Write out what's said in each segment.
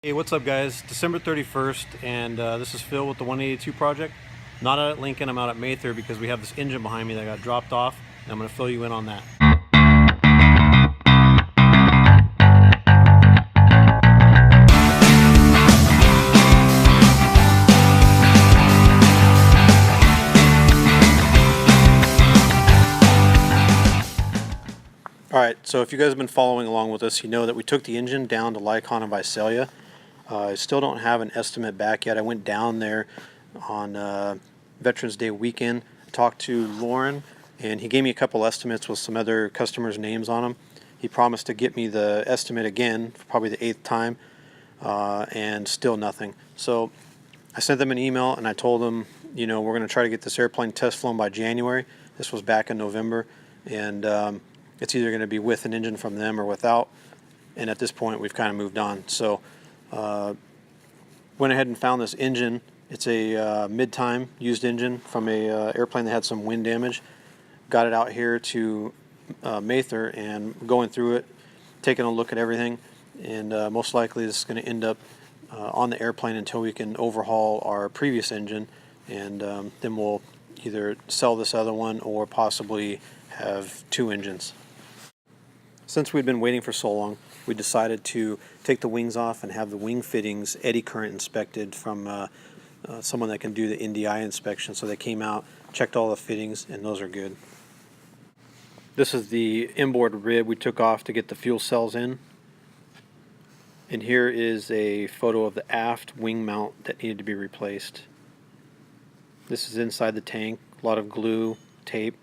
Hey, what's up guys? December 31st, and this is Phil with the 182 project. Not out at Lycon, I'm out at Mather because we have this engine behind me that got dropped off, and I'm going to fill you in on that. Alright, so if you guys have been following along with us, you know that we took the engine down to Lycon and Visalia. I still don't have an estimate back yet. I went down there on Veterans Day weekend, talked to Lauren, and he gave me a couple estimates with some other customers' names on them. He promised to get me the estimate again, for probably the 8th time, and still nothing. So I sent them an email and I told them, you know, we're going to try to get this airplane test flown by January. This was back in November, and it's either going to be with an engine from them or without, and at this point we've kind of moved on. So went ahead and found this engine. It's a mid-time used engine from a airplane that had some wind damage. Got it out here to Mather and going through it, taking a look at everything, and most likely this is going to end up on the airplane until we can overhaul our previous engine, and then we'll either sell this other one or possibly have 2 engines. Since we'd been waiting for so long, we decided to take the wings off and have the wing fittings eddy current inspected from someone that can do the NDI inspection. So they came out, checked all the fittings, and those are good. This is the inboard rib we took off to get the fuel cells in. And here is a photo of the aft wing mount that needed to be replaced. This is inside the tank, a lot of glue, tape.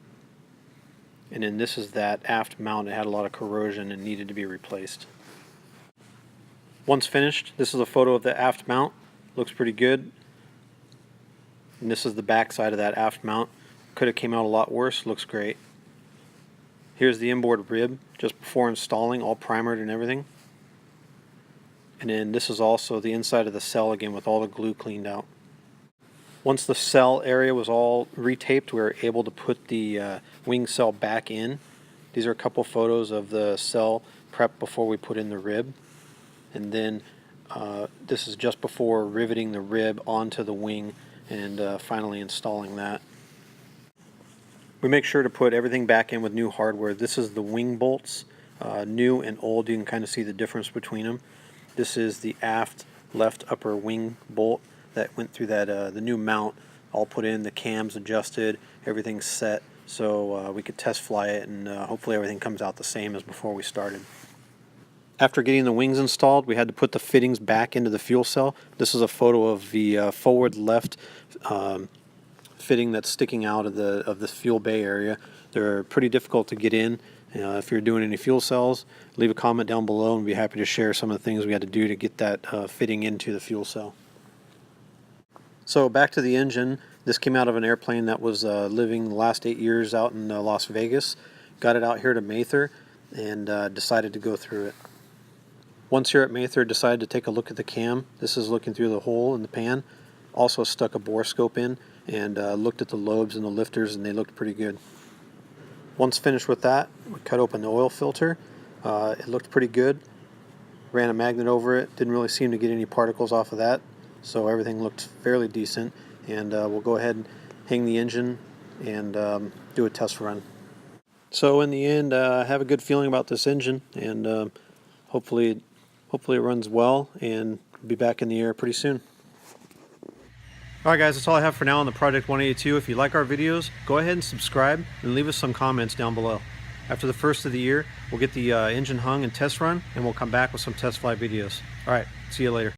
And then this is that aft mount. It had a lot of corrosion and needed to be replaced. Once finished, this is a photo of the aft mount. Looks pretty good. And this is the back side of that aft mount. Could have came out a lot worse. Looks great. Here's the inboard rib just before installing, all primered and everything. And then this is also the inside of the cell again with all the glue cleaned out. Once the cell area was all retaped, we were able to put the wing cell back in. These are a couple photos of the cell prep before we put in the rib. And then this is just before riveting the rib onto the wing and finally installing that. We make sure to put everything back in with new hardware. This is the wing bolts, new and old. You can kind of see the difference between them. This is the aft left upper wing bolt that went through that the new mount, all put in, the cams adjusted, everything's set, so we could test fly it, and hopefully everything comes out the same as before we started. After getting the wings installed, we had to put the fittings back into the fuel cell. This is a photo of the forward left fitting that's sticking out of the fuel bay area. They're pretty difficult to get in. If you're doing any fuel cells, leave a comment down below and we'd be happy to share some of the things we had to do to get that fitting into the fuel cell. So back to the engine. This came out of an airplane that was living the last 8 years out in Las Vegas. Got it out here to Mather and decided to go through it. Once here at Mather, decided to take a look at the cam. This is looking through the hole in the pan. Also stuck a borescope in and looked at the lobes and the lifters, and they looked pretty good. Once finished with that, we cut open the oil filter. It looked pretty good. Ran a magnet over it. Didn't really seem to get any particles off of that. So everything looked fairly decent, and we'll go ahead and hang the engine and do a test run. So in the end, I have a good feeling about this engine, and hopefully it runs well, and we'll be back in the air pretty soon. Alright guys, that's all I have for now on the Project 182. If you like our videos, go ahead and subscribe and leave us some comments down below. After the first of the year, we'll get the engine hung and test run, and we'll come back with some test flight videos. Alright, see you later.